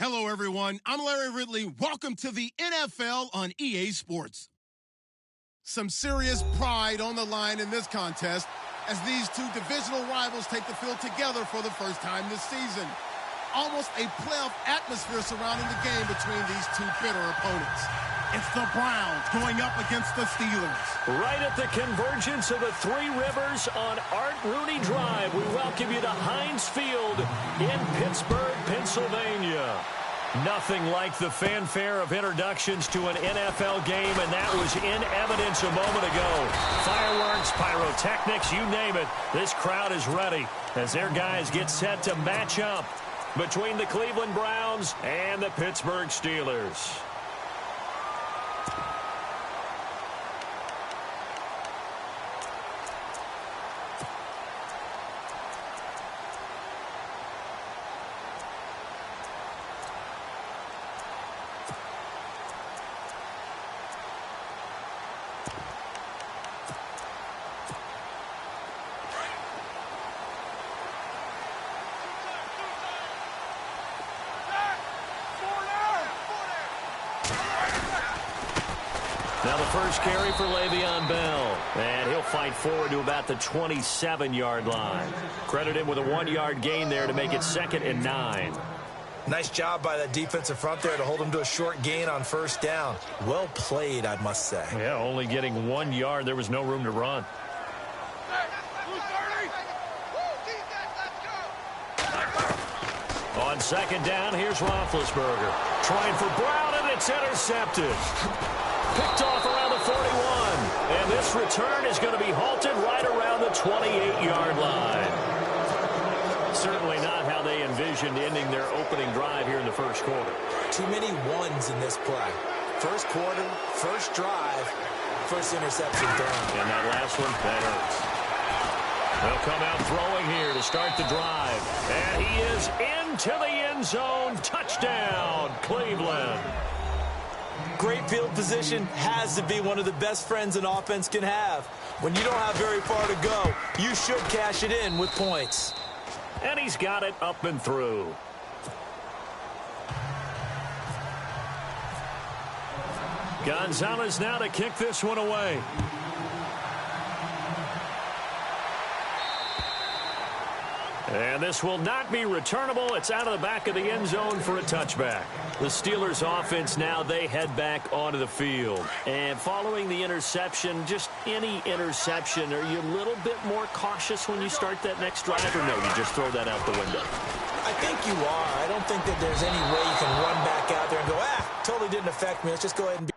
Hello, everyone. I'm Larry Ridley. Welcome to the NFL on EA Sports. Some serious pride on the line in this contest as these two divisional rivals take the field together for the first time this season. Almost a playoff atmosphere surrounding the game between these two bitter opponents. It's the Browns going up against the Steelers. Right at the convergence of the Three Rivers on Art Rooney Drive, we welcome you to Heinz Field in Pittsburgh, Pennsylvania. Nothing like the fanfare of introductions to an NFL game, and that was in evidence a moment ago. Fireworks, pyrotechnics, you name it. This crowd is ready as their guys get set to match up between the Cleveland Browns and the Pittsburgh Steelers. Now the first carry for Le'Veon Bell, and he'll fight forward to about the 27-yard line. Credit him with a 1-yard gain there to make it 2nd and 9. Nice job by that defensive front there to hold him to a short gain on first down. Well played, I must say. Yeah, only getting 1 yard. There was no room to run. On second down, here's Roethlisberger. Trying for Brown, and it's intercepted. Picked off around the 41. And this return is going to be halted right around the 28-yard line. Certainly not how they envisioned ending their opening drive here in the first quarter. Too many ones in this play. First quarter, first drive, first interception thrown. And that last one, that hurts. They'll come out throwing here to start the drive. And he is into the end zone. Touchdown, Cleveland. Great field position has to be one of the best friends an offense can have. When you don't have very far to go, you should cash it in with points. And he's got it up and through. Gonzalez now to kick this one away. And this will not be returnable. It's out of the back of the end zone for a touchback. The Steelers offense now, they head back onto the field. And following the interception, just any interception, are you a little bit more cautious when you start that next drive, or no, you just throw that out the window? I think you are. I don't think that there's any way you can run back out there and go, totally didn't affect me. Let's just go ahead and be.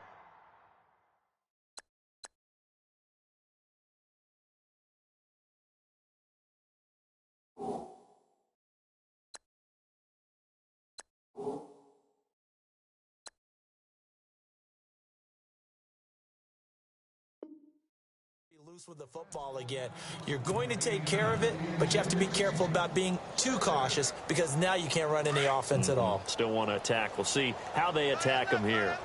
Loose with the football again. You're going to take care of it, but you have to be careful about being too cautious because now you can't run any offense at all. Still want to attack. We'll see how they attack them here.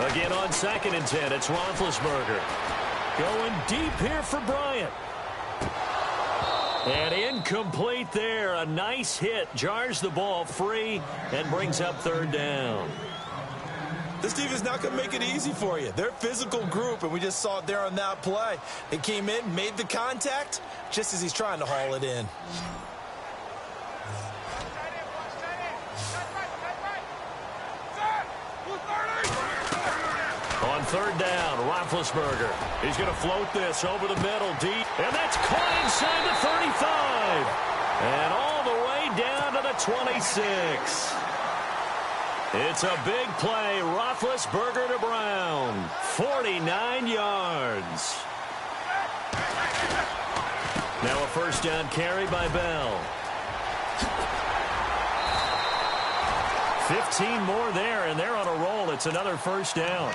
Again on 2nd and 10, it's Roethlisberger. Going deep here for Bryant. And incomplete there. A nice hit. Jars the ball free and brings up 3rd down. This team is not going to make it easy for you. They're a physical group, and we just saw it there on that play. It came in, made the contact, just as he's trying to haul it in. On 3rd down, Roethlisberger. He's going to float this over the middle deep, and that's caught inside the 35. And all the way down to the 26. It's a big play. Roethlisberger to Brown. 49 yards. Now a 1st down carry by Bell. 15 more there, and they're on a roll. It's another 1st down.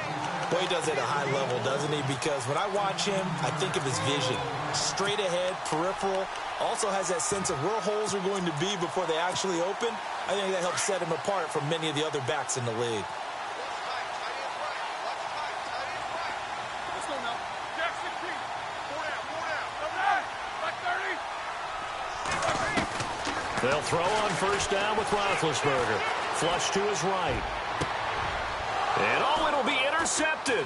Well, he does it at a high level, doesn't he? Because when I watch him, I think of his vision. Straight ahead, peripheral. Also has that sense of where holes are going to be before they actually open. I think that helps set him apart from many of the other backs in the league. They'll throw on 1st down with Roethlisberger. Flush to his right. And it'll be intercepted.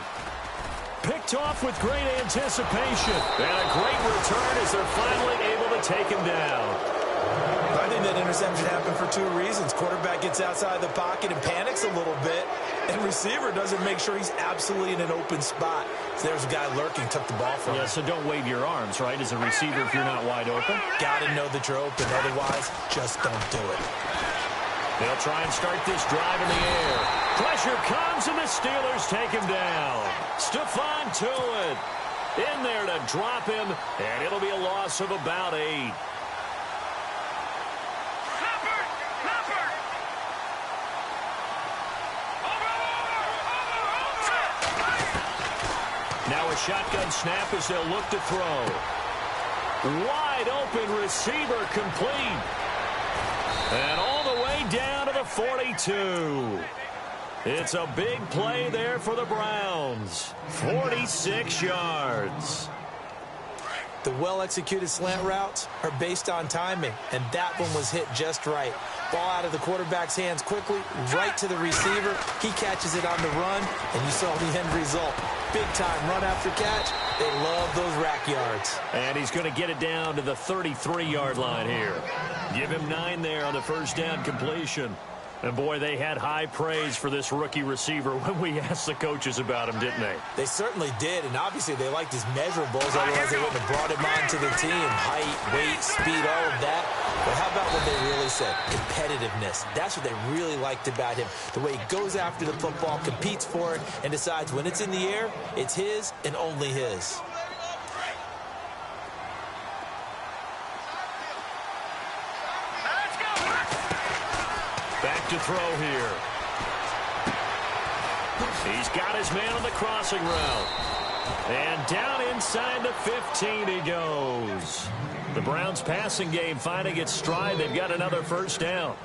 Picked off with great anticipation. And a great return as they're finally able to take him down. I think that interception happened for 2 reasons. Quarterback gets outside the pocket and panics a little bit. And receiver doesn't make sure he's absolutely in an open spot. So there's a guy lurking, took the ball from him. Yeah, so don't wave your arms, right, as a receiver if you're not wide open. Got to know that you're open. Otherwise, just don't do it. They'll try and start this drive in the air. Pressure comes, and the Steelers take him down. Stephon Tuitt in there to drop him, and it'll be a loss of about 8. Now a shotgun snap as they'll look to throw. Wide open receiver complete. And all the way down to the 42. It's a big play there for the Browns. 46 yards. The well-executed slant routes are based on timing, and that one was hit just right. Ball out of the quarterback's hands quickly, right to the receiver. He catches it on the run, and you saw the end result. Big-time run after catch. They love those rack yards. And he's going to get it down to the 33-yard line here. Give him 9 there on the 1st down completion. And, boy, they had high praise for this rookie receiver when we asked the coaches about him, didn't they? They certainly did, and obviously they liked his measurables, otherwise they wouldn't have brought him onto the team. Height, weight, speed, all of that. But how about what they really said? Competitiveness. That's what they really liked about him. The way he goes after the football, competes for it, and decides when it's in the air, it's his and only his. Back to throw here. He's got his man on the crossing route. And down inside the 15 he goes. The Browns passing game finding its stride. They've got another first down.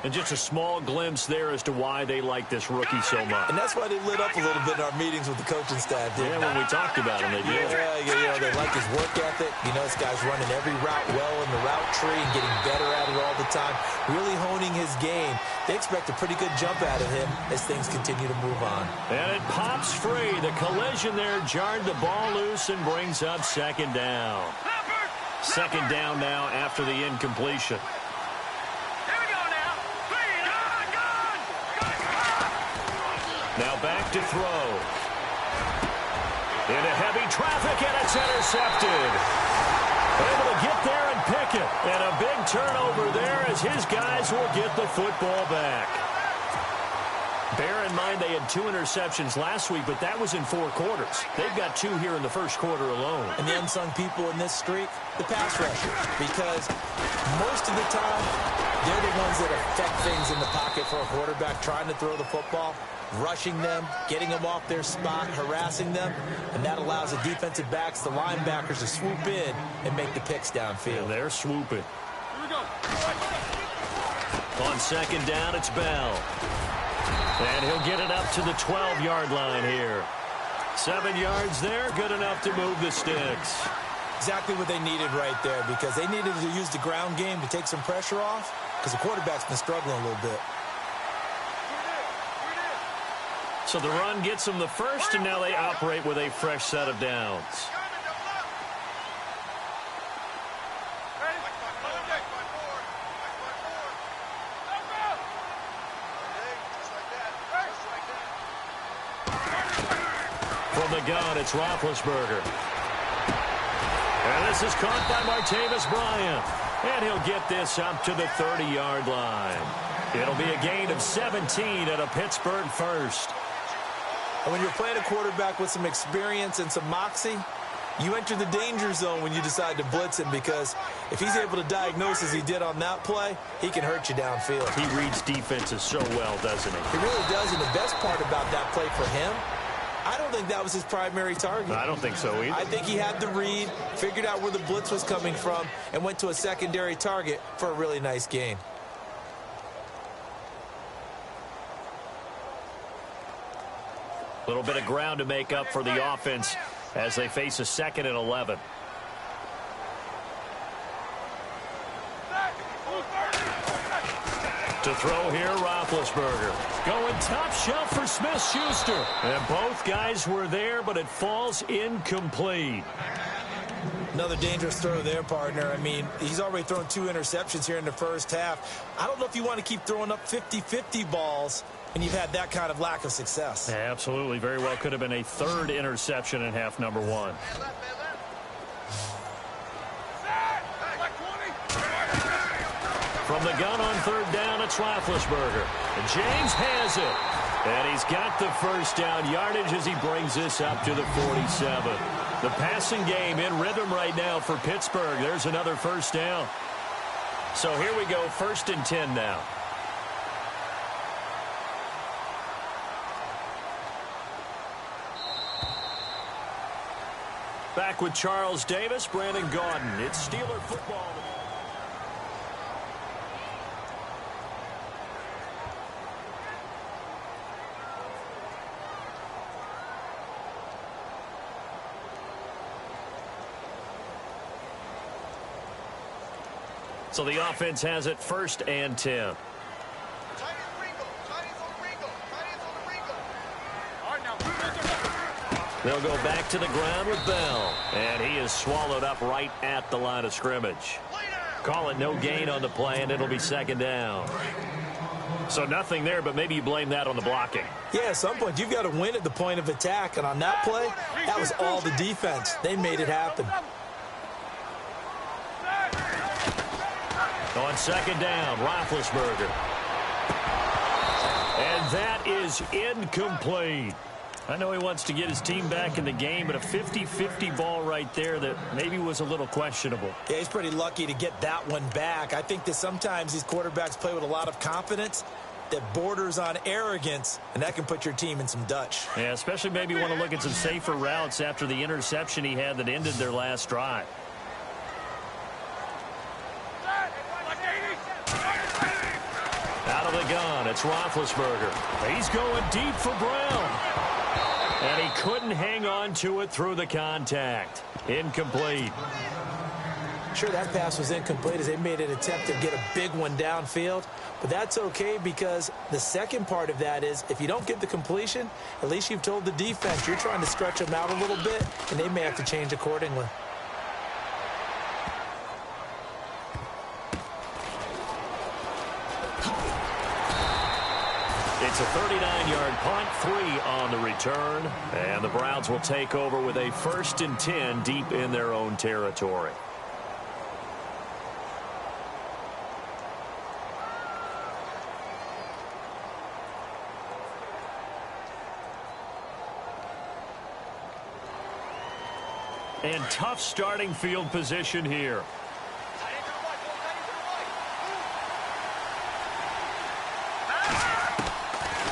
And just a small glimpse there as to why they like this rookie so much. And that's why they lit up a little bit in our meetings with the coaching staff. Yeah, when we talked about him, they did. Yeah, they like his work ethic. You know, this guy's running every route well in the route tree and getting better at it all the time, really honing his game. They expect a pretty good jump out of him as things continue to move on. And it pops free. The collision there jarred the ball loose and brings up second down. Second down now after the incompletion. Now back to throw. Into heavy traffic, and it's intercepted. Able to get there and pick it. And a big turnover there as his guys will get the football back. Bear in mind they had 2 interceptions last week, but that was in 4 quarters. They've got 2 here in the first quarter alone. And the unsung people in this streak, the pass rushers. Because most of the time, they're the ones that affect things in the pocket for a quarterback trying to throw the football. Rushing them, getting them off their spot, harassing them, and that allows the defensive backs, the linebackers, to swoop in and make the picks downfield. And they're swooping. On second down, it's Bell. And he'll get it up to the 12-yard line here. 7 yards there, good enough to move the sticks. Exactly what they needed right there, because they needed to use the ground game to take some pressure off, because the quarterback's been struggling a little bit. So the run gets them the first, and now they operate with a fresh set of downs. From the gun, it's Roethlisberger. And this is caught by Martavis Bryant. And he'll get this up to the 30-yard line. It'll be a gain of 17 at a Pittsburgh first. And when you're playing a quarterback with some experience and some moxie, you enter the danger zone when you decide to blitz him, because if he's able to diagnose as he did on that play, he can hurt you downfield. He reads defenses so well, doesn't he? He really does, and the best part about that play for him, I don't think that was his primary target. I don't think so either. I think he had the read, figured out where the blitz was coming from, and went to a secondary target for a really nice gain. A little bit of ground to make up for the offense as they face a 2nd and 11. To throw here, Roethlisberger. Going top shelf for Smith-Schuster. And both guys were there, but it falls incomplete. Another dangerous throw there, partner. I mean, he's already thrown 2 interceptions here in the first half. I don't know if you want to keep throwing up 50-50 balls and you've had that kind of lack of success. Yeah, absolutely. Very well could have been a 3rd interception in half number 1. From the gun on 3rd down, it's Roethlisberger. And James has it. And he's got the first down yardage as he brings this up to the 47. The passing game in rhythm right now for Pittsburgh. There's another first down. So here we go, 1st and 10 now. Back with Charles Davis, Brandon Gaudin. It's Steeler football. So the offense has it 1st and 10. They'll go back to the ground with Bell. And he is swallowed up right at the line of scrimmage. Call it no gain on the play, and it'll be 2nd down. So nothing there, but maybe you blame that on the blocking. Yeah, at some point, you've got to win at the point of attack. And on that play, that was all the defense. They made it happen. On second down, Roethlisberger. And that is incomplete. I know he wants to get his team back in the game, but a 50-50 ball right there that maybe was a little questionable. Yeah, he's pretty lucky to get that one back. I think that sometimes these quarterbacks play with a lot of confidence that borders on arrogance, and that can put your team in some Dutch. Yeah, especially maybe want to look at some safer routes after the interception he had that ended their last drive. Out of the gun, it's Roethlisberger. He's going deep for Brown. And he couldn't hang on to it through the contact. Incomplete. Sure, that pass was incomplete as they made an attempt to get a big one downfield. But that's okay because the second part of that is if you don't get the completion, at least you've told the defense you're trying to stretch them out a little bit, and they may have to change accordingly. It's a 39-yard punt, 3 on the return, and the Browns will take over with a 1st and 10 deep in their own territory. And tough starting field position here.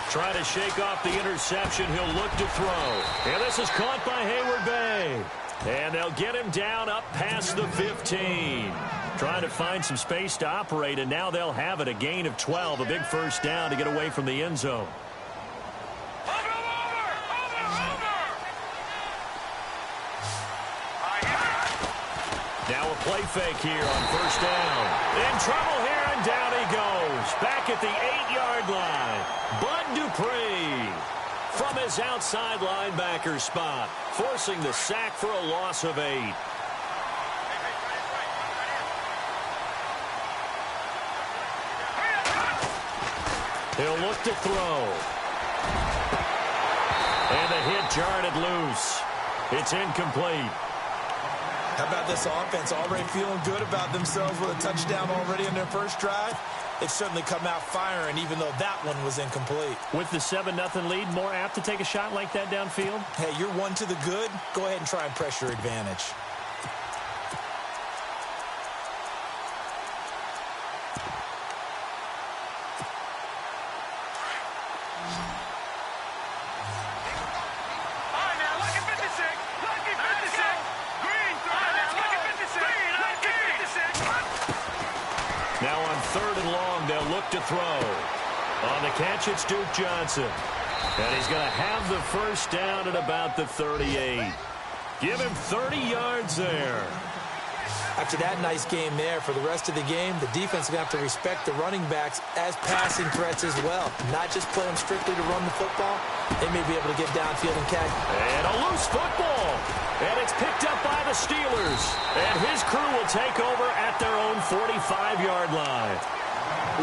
Trying to shake off the interception. He'll look to throw. And this is caught by Heyward-Bey. And they'll get him down up past the 15. Trying to find some space to operate, and now they'll have it. A gain of 12, a big first down to get away from the end zone. Now a play fake here on first down. In trouble here, and down he goes. Back at the 8-yard line. Bud Dupree from his outside linebacker spot, forcing the sack for a loss of 8. He'll look to throw. And the hit jarred it loose. It's incomplete. How about this offense already feeling good about themselves with a touchdown already in their first drive? They've certainly come out firing, even though that one was incomplete. With the 7-0 lead, more apt to take a shot like that downfield? Hey, you're one to the good. Go ahead and try and press your advantage. Now on 3rd and long, they'll look to throw. On the catch, it's Duke Johnson. And he's going to have the first down at about the 38. Give him 30 yards there. After that nice game there, for the rest of the game, the defense is going to have to respect the running backs as passing threats as well. Not just play them strictly to run the football. They may be able to get downfield and catch. And a loose football. And it's picked up by the Steelers. And his crew will take over at their own 45-yard line.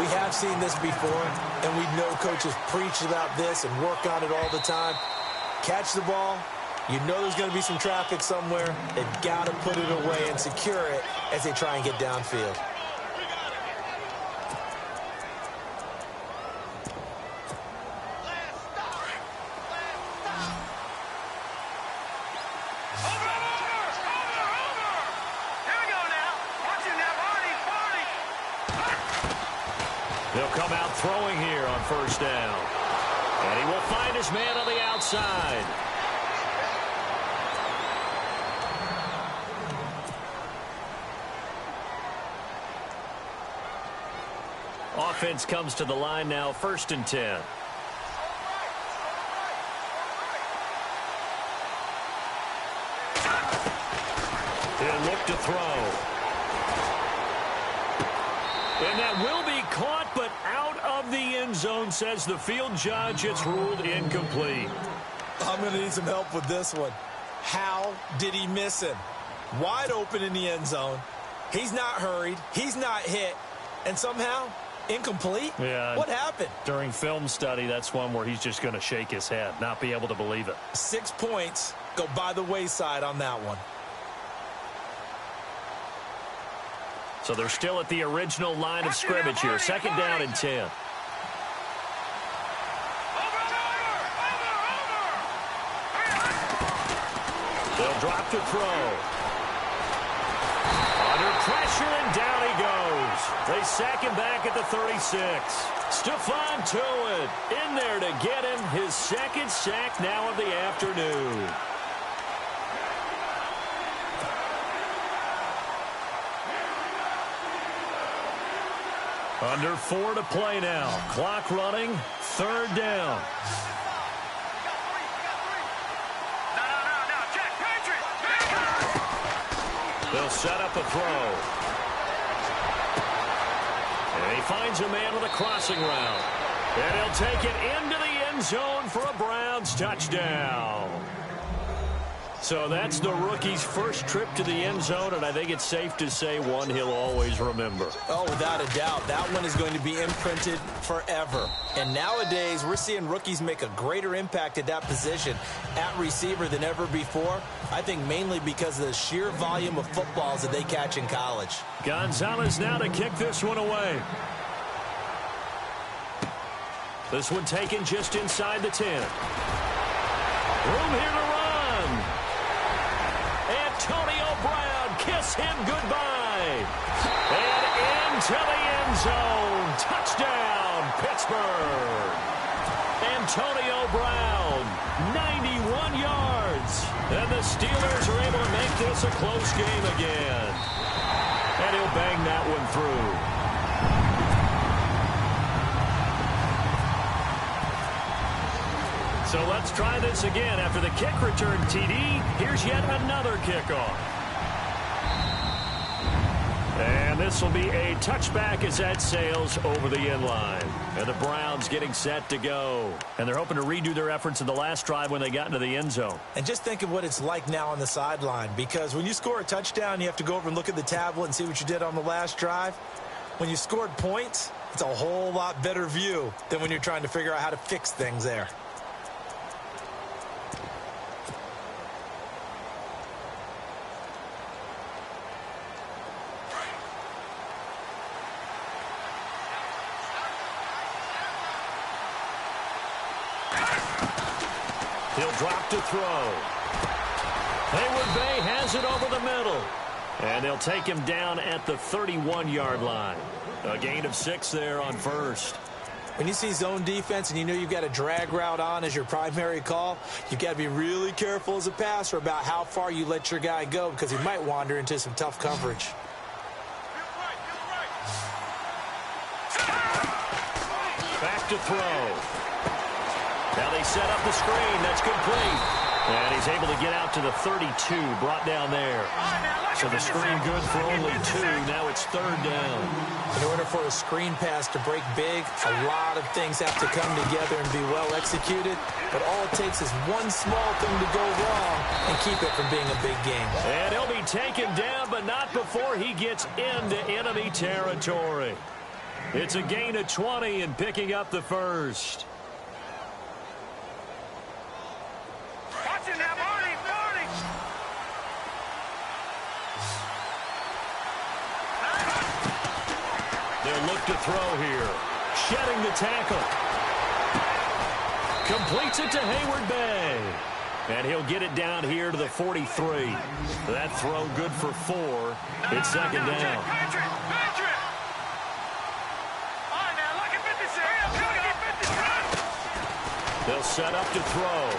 We have seen this before, and we know coaches preach about this and work on it all the time. Catch the ball. You know there's going to be some traffic somewhere. They've got to put it away and secure it as they try and get downfield. They'll come out throwing here on first down. And he will find his man on the outside. Offense comes to the line now, 1st and 10. He'll look to throw. And that will be caught, but out of the end zone, says the field judge. It's ruled incomplete. I'm going to need some help with this one. How did he miss him? Wide open in the end zone. He's not hurried. He's not hit. And somehow Incomplete? Yeah. What happened? During film study, that's one where he's just going to shake his head, not be able to believe it. 6 points go by the wayside on that one. So they're still at the original line of scrimmage here. Second down and 10. They'll drop to throw. Under pressure, and down he goes. They sack him back at the 36. Stephon Tuitt in there to get him his second sack now of the afternoon. Under 4 to play now. Clock running. Third down. They'll set up a throw. And he finds a man with a crossing route. And he'll take it into the end zone for a Browns touchdown. So that's the rookie's first trip to the end zone, and I think it's safe to say one he'll always remember. Oh, without a doubt. That one is going to be imprinted forever. And nowadays, we're seeing rookies make a greater impact at that position at receiver than ever before. I think mainly because of the sheer volume of footballs that they catch in college. Gonzalez now to kick this one away. This one taken just inside the 10. Room here to run. Antonio Brown, kiss him goodbye. And into the end zone. Touchdown, Pittsburgh. Antonio Brown, 91 yards. And the Steelers are able to make this a close game again. And he'll bang that one through. So let's try this again. After the kick return, TD, here's yet another kickoff. And this will be a touchback as that sails over the end line. And the Browns getting set to go. And they're hoping to redo their efforts in the last drive when they got into the end zone. And just think of what it's like now on the sideline. Because when you score a touchdown, you have to go over and look at the tablet and see what you did on the last drive. When you scored points, it's a whole lot better view than when you're trying to figure out how to fix things there. He'll drop to throw. Heyward Bey has it over the middle. And they'll take him down at the 31-yard line. A gain of 6 there on first. When you see zone defense and you know you've got a drag route on as your primary call, you've got to be really careful as a passer about how far you let your guy go because he might wander into some tough coverage. Back to throw. Now they set up the screen. That's complete. And he's able to get out to the 32, brought down there. So the screen good for only 2. Now it's third down. In order for a screen pass to break big, a lot of things have to come together and be well executed. But all it takes is one small thing to go wrong and keep it from being a big game. And he'll be taken down, but not before he gets into enemy territory. It's a gain of 20 and picking up the first. They'll look to throw here. Shedding the tackle. Completes it to Heyward Bey. And he'll get it down here to the 43. That throw good for 4. It's second down. They'll set up to throw.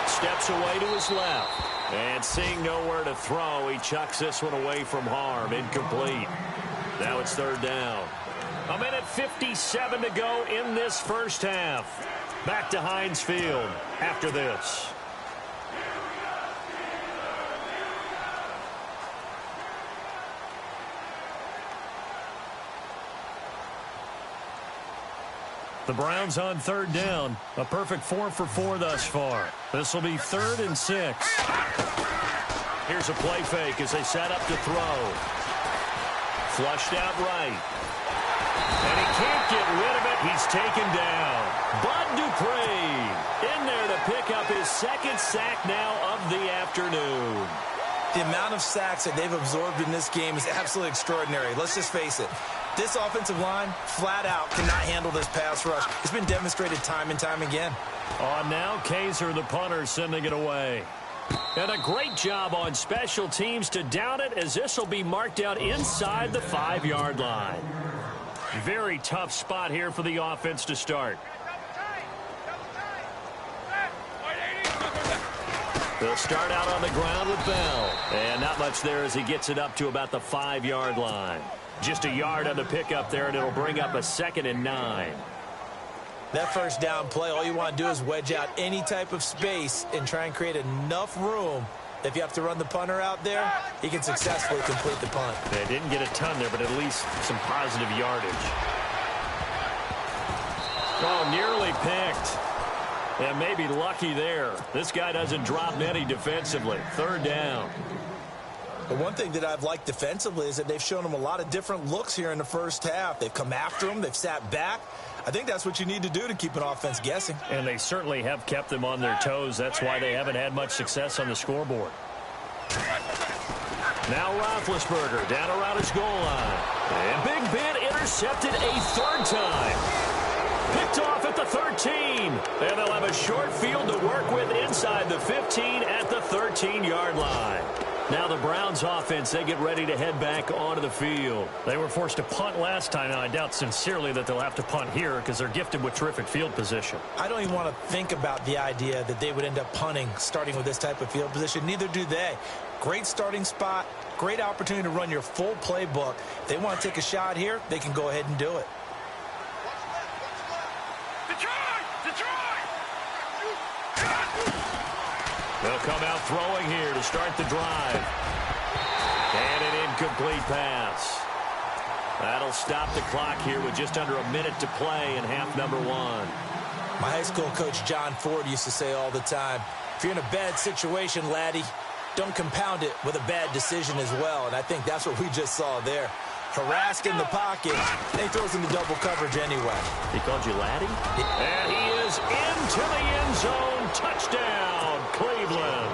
Steps away to his left. And seeing nowhere to throw, he chucks this one away from harm. Incomplete. Now it's third down. 1:57 to go in this first half. Back to Heinz Field after this. The Browns on third down. A perfect 4 for 4 thus far. This will be 3rd and 6. Here's a play fake as they set up to throw. Flushed out right. can't get rid of it. He's taken down. Bud Dupree in there to pick up his second sack now of the afternoon. The amount of sacks that they've absorbed in this game is absolutely extraordinary. Let's just face it. This offensive line, flat out, cannot handle this pass rush. It's been demonstrated time and time again. On now, Kaiser, the punter, sending it away. And a great job on special teams to down it, as this will be marked out inside the 5-yard line. Very tough spot here for the offense to start. They'll start out on the ground with Bell. And not much there as he gets it up to about the 5-yard line. Just a yard on the pickup there, and it'll bring up a 2nd and 9. That first down play, all you want to do is wedge out any type of space and try and create enough room. If you have to run the punter out there, he can successfully complete the punt. They didn't get a ton there, but at least some positive yardage. Oh, nearly picked. And maybe lucky there. This guy doesn't drop many defensively. 3rd down. But one thing that I've liked defensively is that they've shown him a lot of different looks here in the first half. They've come after him. They've sat back. I think that's what you need to do to keep an offense guessing. And they certainly have kept them on their toes. That's why they haven't had much success on the scoreboard. Now Roethlisberger down around his goal line. And Big Ben intercepted a 3rd time. Picked off at the 13. And they'll have a short field to work with inside the 15 at the 13-yard line. Now the Browns offense, they get ready to head back onto the field. They were forced to punt last time, and I doubt sincerely that they'll have to punt here because they're gifted with terrific field position. I don't even want to think about the idea that they would end up punting starting with this type of field position. Neither do they. Great starting spot, great opportunity to run your full playbook. If they want to take a shot here, they can go ahead and do it. They'll come out throwing here to start the drive. And an incomplete pass. That'll stop the clock here with just under a minute to play in half number 1. My high school coach, John Ford, used to say all the time, if you're in a bad situation, laddie, don't compound it with a bad decision as well. And I think that's what we just saw there. Harassed in the pocket, and he throws into double coverage anyway. He called you laddie? And he is into the end zone. Touchdown, Cleveland.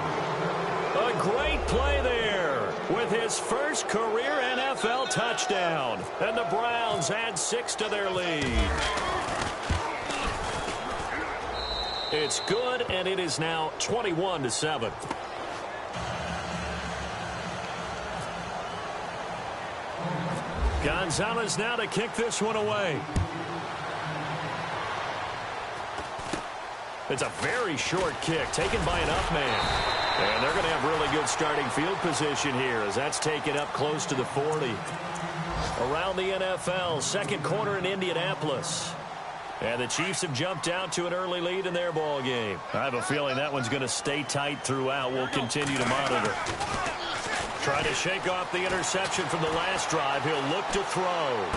A great play there with his first career NFL touchdown. And the Browns add 6 to their lead. It's good, and it is now 21-7. Gonzalez now to kick this one away. It's a very short kick taken by an up man. And they're going to have really good starting field position here as that's taken up close to the 40. Around the NFL, second quarter in Indianapolis. And the Chiefs have jumped out to an early lead in their ball game. I have a feeling that one's going to stay tight throughout. We'll continue to monitor. Trying to shake off the interception from the last drive. He'll look to throw.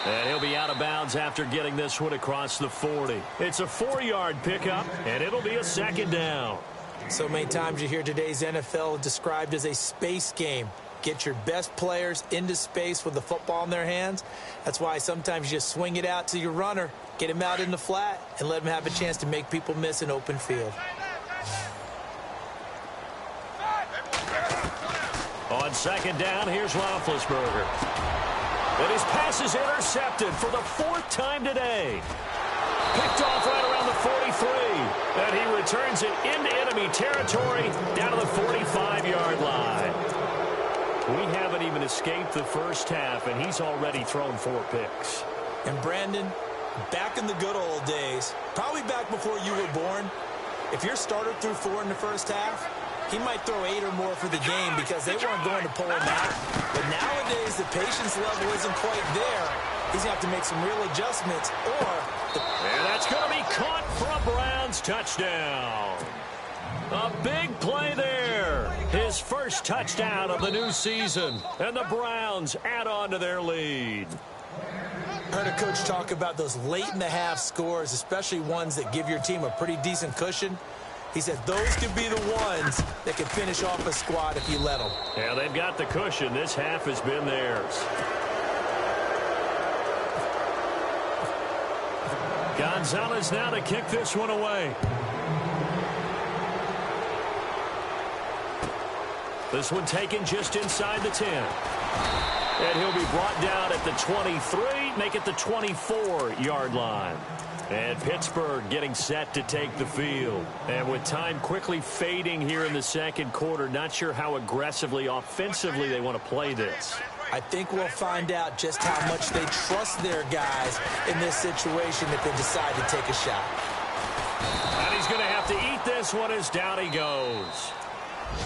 And he'll be out of bounds after getting this one across the 40. It's a 4-yard pickup, and it'll be a 2nd down. So many times you hear today's NFL described as a space game. Get your best players into space with the football in their hands. That's why sometimes you just swing it out to your runner, get him out in the flat, and let him have a chance to make people miss an open field. On 2nd down, here's Roethlisberger. And his pass is intercepted for the 4th time today. Picked off right around the 43. And he returns it into enemy territory down to the 45-yard line. We haven't even escaped the first half, and he's already thrown 4 picks. And Brandon, back in the good old days, probably back before you were born, if your starter threw 4 in the first half, he might throw 8 or more for the game because they weren't going to pull him out. But nowadays, the patience level isn't quite there. He's going to have to make some real adjustments And that's going to be caught for a Browns touchdown. A big play there. His first touchdown of the new season. And the Browns add on to their lead. Heard a coach talk about those late-in-the-half scores, especially ones that give your team a pretty decent cushion. He said those could be the ones that can finish off a squad if you let them. Yeah, they've got the cushion. This half has been theirs. Gonzalez now to kick this one away. This one taken just inside the 10. And he'll be brought down at the 23, make it the 24-yard line. And Pittsburgh getting set to take the field. And with time quickly fading here in the second quarter, not sure how aggressively, offensively they want to play this. I think we'll find out just how much they trust their guys in this situation if they decide to take a shot. And he's going to have to eat this one as down he goes.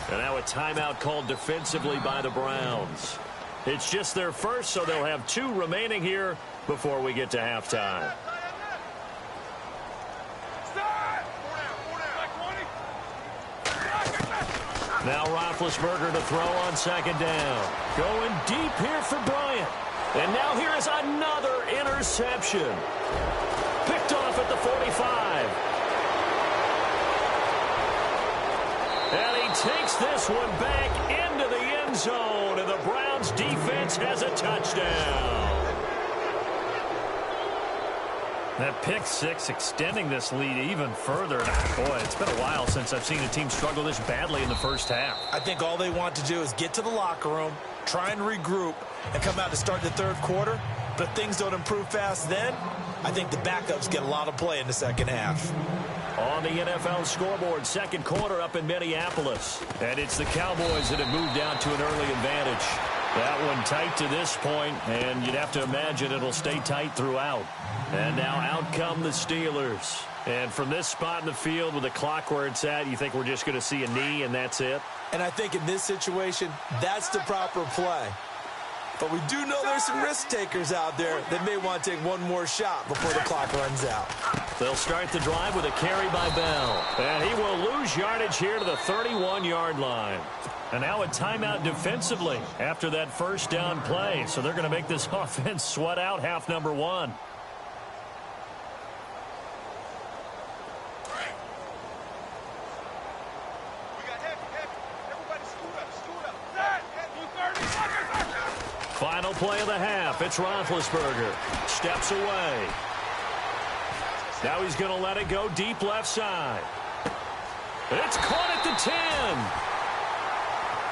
And now a timeout called defensively by the Browns. It's just their first, so they'll have 2 remaining here before we get to halftime. Now Roethlisberger to throw on second down. Going deep here for Bryant. And now here is another interception. Picked off at the 45. And he takes this one back into the end zone. And the Browns defense has a touchdown. That pick six extending this lead even further. Boy, it's been a while since I've seen a team struggle this badly in the first half. I think all they want to do is get to the locker room, try and regroup, and come out to start the third quarter. But if things don't improve fast then, I think the backups get a lot of play in the second half. On the NFL scoreboard, second quarter up in Minneapolis. And it's the Cowboys that have moved down to an early advantage. That one tight to this point, and you'd have to imagine it'll stay tight throughout. And now out come the Steelers. And from this spot in the field with the clock where it's at, you think we're just going to see a knee and that's it? And I think in this situation, that's the proper play. But we do know there's some risk takers out there that may want to take one more shot before the clock runs out. They'll start the drive with a carry by Bell. And he will lose yardage here to the 31-yard line. And now a timeout defensively after that first down play. So they're going to make this offense sweat out half number one. Final play of the half. It's Roethlisberger. Steps away. Now he's going to let it go deep left side. It's caught at the 10.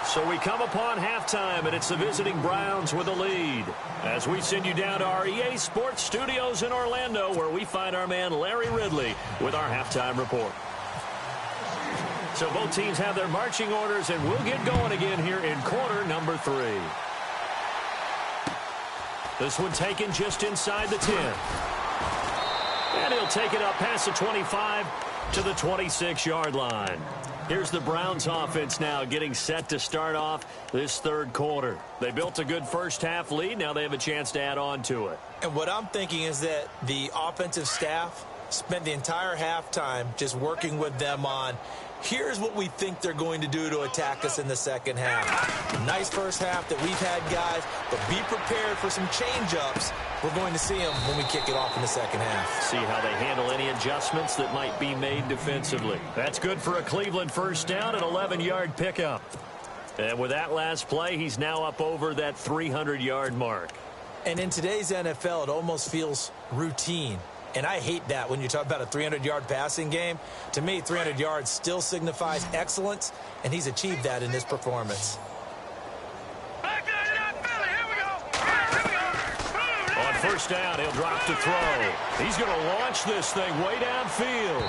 So we come upon halftime, and it's the visiting Browns with a lead. As we send you down to our EA Sports Studios in Orlando, where we find our man Larry Ridley with our halftime report. So both teams have their marching orders, and we'll get going again here in quarter number 3. This one taken just inside the 10. And he'll take it up past the 25 to the 26-yard line. Here's the Browns offense now getting set to start off this third quarter. They built a good first half lead. Now they have a chance to add on to it. And what I'm thinking is that the offensive staff spent the entire halftime just working with them on, here's what we think they're going to do to attack us in the second half. Nice first half that we've had, guys, but be prepared for some change-ups. We're going to see them when we kick it off in the second half. See how they handle any adjustments that might be made defensively. That's good for a Cleveland first down, an 11-yard pickup. And with that last play, he's now up over that 300-yard mark. And in today's NFL, it almost feels routine. And I hate that when you talk about a 300-yard passing game. To me, 300 yards still signifies excellence, and he's achieved that in this performance. On first down, he'll drop to throw. He's going to launch this thing way downfield.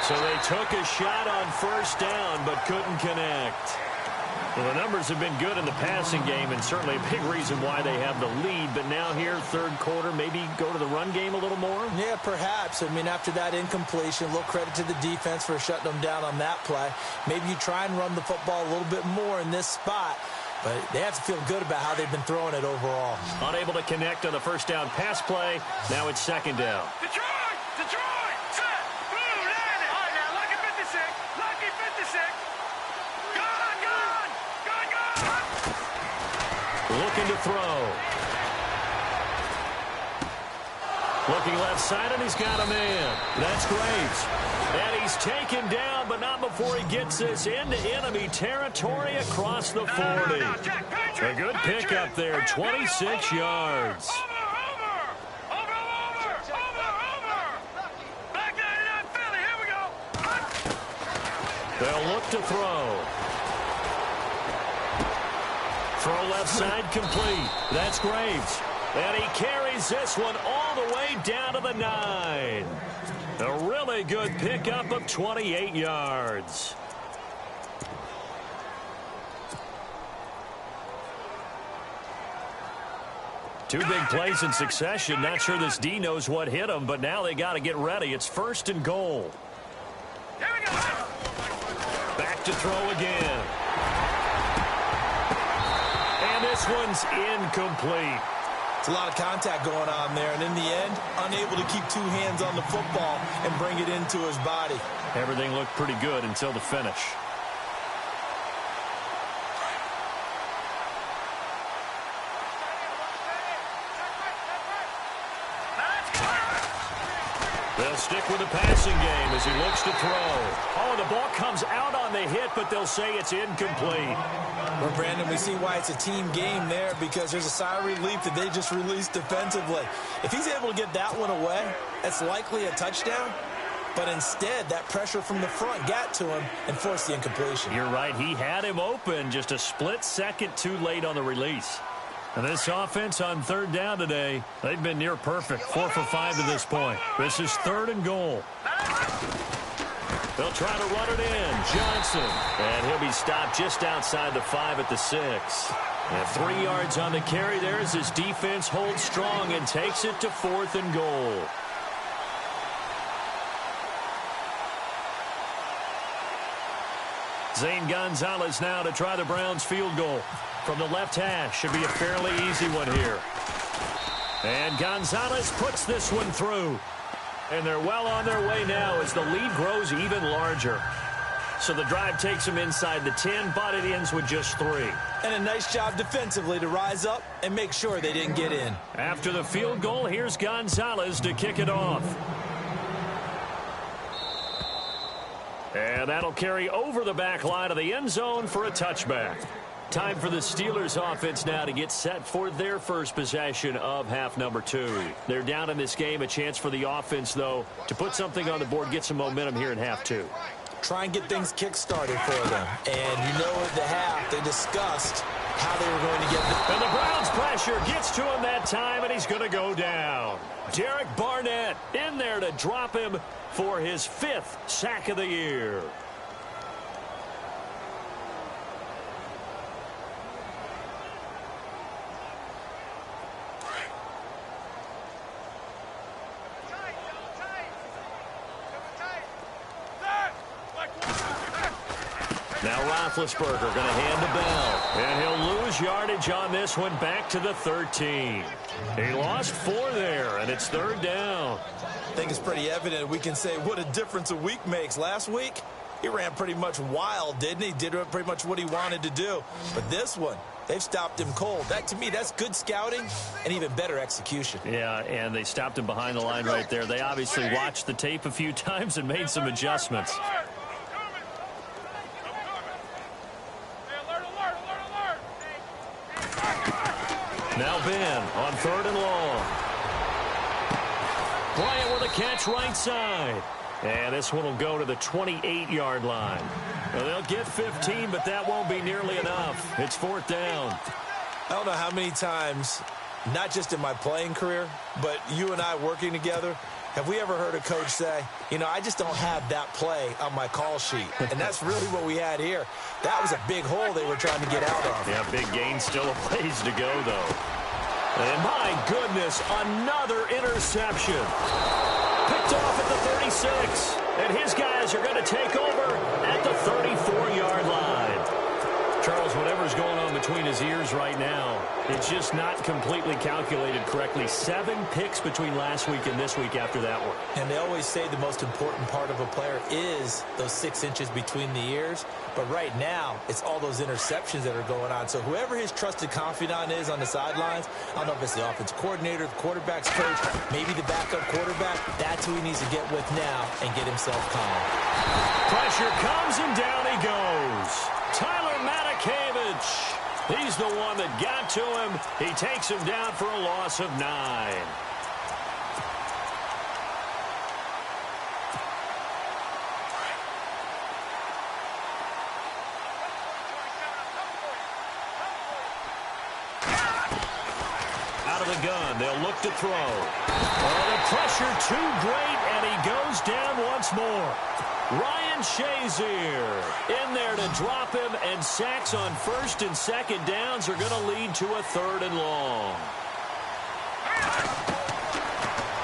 So they took a shot on first down, but couldn't connect. Well, the numbers have been good in the passing game, and certainly a big reason why they have the lead. But now here, third quarter, maybe go to the run game a little more? Yeah, perhaps. I mean, after that incompletion, a little credit to the defense for shutting them down on that play. Maybe you try and run the football a little bit more in this spot. But they have to feel good about how they've been throwing it overall. Unable to connect on the first down pass play. Now it's second down. Detroit! Set! Blue, land it! All right, now, lucky 56. Lucky 56. Looking to throw. Looking left side, and he's got a man. That's great. And he's taken down, but not before he gets this into enemy territory across the 40. A good pickup there, 26 yards. They'll look to throw. Throw left side complete. That's Graves. And he carries this one all the way down to the 9. A really good pickup of 28 yards. Two big plays in succession. Not sure this D knows what hit him, but now they got to get ready. It's 1st and goal. Here we go. Back to throw again. And this one's incomplete. It's a lot of contact going on there, and in the end, unable to keep two hands on the football and bring it into his body. Everything looked pretty good until the finish. They'll stick with the passing game as he looks to throw. Oh, the ball comes out on the hit, but they'll say it's incomplete. Well, Brandon, we see why it's a team game there, because there's a sigh of relief that they just released defensively. If he's able to get that one away, that's likely a touchdown. But instead, that pressure from the front got to him and forced the incompletion. You're right. He had him open, just a split second too late on the release. And this offense on 3rd down today, they've been near perfect. 4 for 5 to this point. This is 3rd and goal. They'll try to run it in. Johnson. And he'll be stopped just outside the 5 at the 6. And 3 yards on the carry there as his defense holds strong and takes it to 4th and goal. Zane Gonzalez now to try the Browns field goal. From the left hash, should be a fairly easy one here. And Gonzalez puts this one through. And they're well on their way now as the lead grows even larger. So the drive takes them inside the 10, but it ends with just 3. And a nice job defensively to rise up and make sure they didn't get in. After the field goal, here's Gonzalez to kick it off. And that'll carry over the back line of the end zone for a touchback. Time for the Steelers offense now to get set for their first possession of half number 2. They're down in this game. A chance for the offense, though, to put something on the board, get some momentum here in half 2. Try and get things kick-started for them. And you know at the half, they discussed how they were going to get the... And the Browns pressure gets to him that time, and he's going to go down. Derek Barnett in there to drop him for his 5th sack of the year. Now Roethlisberger going to hand the bell. And he'll lose yardage on this one back to the 13. He lost 4 there, and it's 3rd down. I think it's pretty evident. We can say what a difference a week makes. Last week, he ran pretty much wild, didn't he? Did pretty much what he wanted to do. But this one, they've stopped him cold. That, to me, that's good scouting and even better execution. Yeah, and they stopped him behind the line right there. They obviously watched the tape a few times and made some adjustments. Now Ben on 3rd and long. Bryant with a catch right side. And this one will go to the 28-yard line. Well, they'll get 15, but that won't be nearly enough. It's 4th down. I don't know how many times, not just in my playing career, but you and I working together, have we ever heard a coach say, you know, I just don't have that play on my call sheet. And that's really what we had here. That was a big hole they were trying to get out of. Yeah, big gain, still a ways to go, though. And my goodness, another interception. Picked off at the 36. And his guys are going to take over at the 34-yard line. Charles, whatever's going on between his ears right now, it's just not completely calculated correctly. 7 picks between last week and this week after that one. And they always say the most important part of a player is those 6 inches between the ears. But right now, it's all those interceptions that are going on. So whoever his trusted confidant is on the sidelines, I don't know if it's the offensive coordinator, the quarterback's coach, maybe the backup quarterback, that's who he needs to get with now and get himself calm. Pressure comes and down he goes. Tyler Matakevich. He's the one that got to him. He takes him down for a loss of 9. the gun. They'll look to throw. Oh, the pressure too great, and he goes down once more. Ryan Shazier in there to drop him, and sacks on first and second downs are going to lead to a 3rd and long.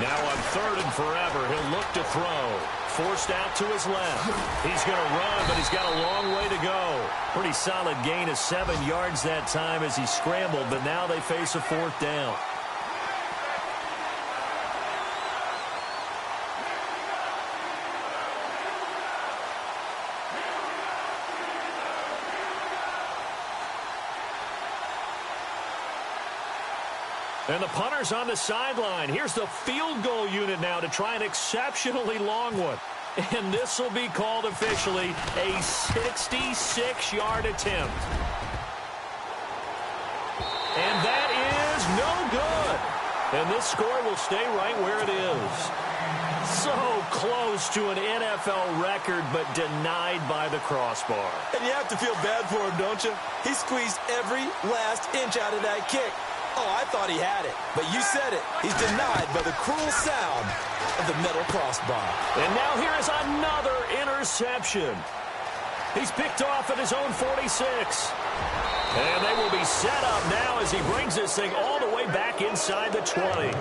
Now on 3rd and forever, he'll look to throw. Forced out to his left. He's going to run, but he's got a long way to go. Pretty solid gain of 7 yards that time as he scrambled, but now they face a 4th down. And the punter's on the sideline. Here's the field goal unit now to try an exceptionally long one. And this will be called officially a 66-yard attempt. And that is no good. And this score will stay right where it is. So close to an NFL record, but denied by the crossbar. And you have to feel bad for him, don't you? He squeezed every last inch out of that kick. Oh, I thought he had it, but you said it. He's denied by the cruel sound of the metal crossbar. And now here is another interception. He's picked off at his own 46. And they will be set up now as he brings this thing all the way back inside the 20.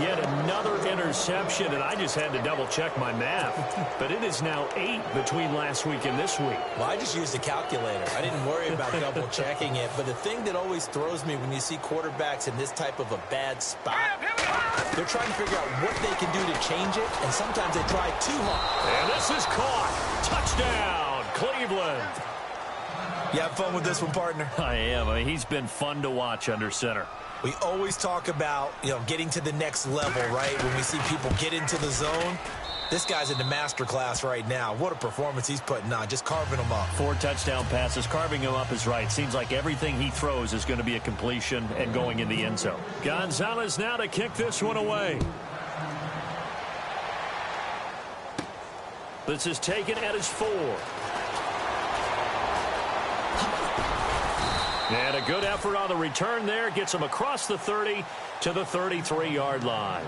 Yet another interception, and I just had to double-check my math. But it is now 8 between last week and this week. Well, I just used a calculator. I didn't worry about double-checking it. But the thing that always throws me when you see quarterbacks in this type of a bad spot, they're trying to figure out what they can do to change it, and sometimes they try too hard. And this is caught. Touchdown, Cleveland. You have fun with this one, partner? I am. I mean, he's been fun to watch under center. We always talk about, getting to the next level, right? When we see people get into the zone, this guy's in the master class right now. What a performance he's putting on, just carving them up. 4 touchdown passes. Carving him up is right. Seems like everything he throws is going to be a completion and going in the end zone. Gonzalez now to kick this one away. This is taken at his 4. And a good effort on the return there. Gets him across the 30 to the 33-yard line.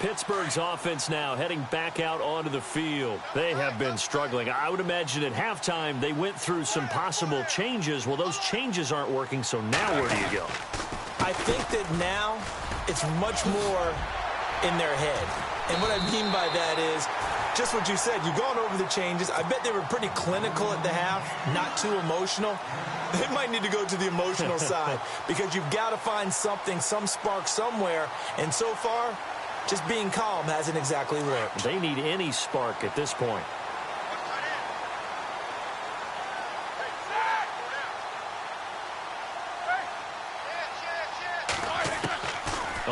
Pittsburgh's offense now heading back out onto the field. They have been struggling. I would imagine at halftime they went through some possible changes. Well, those changes aren't working, so now where do you go? I think that now it's much more in their head. And what I mean by that is just what you said. You've gone over the changes. I bet they were pretty clinical at the half, not too emotional. They might need to go to the emotional side because you've got to find something, some spark somewhere. And so far, just being calm hasn't exactly worked. They need any spark at this point.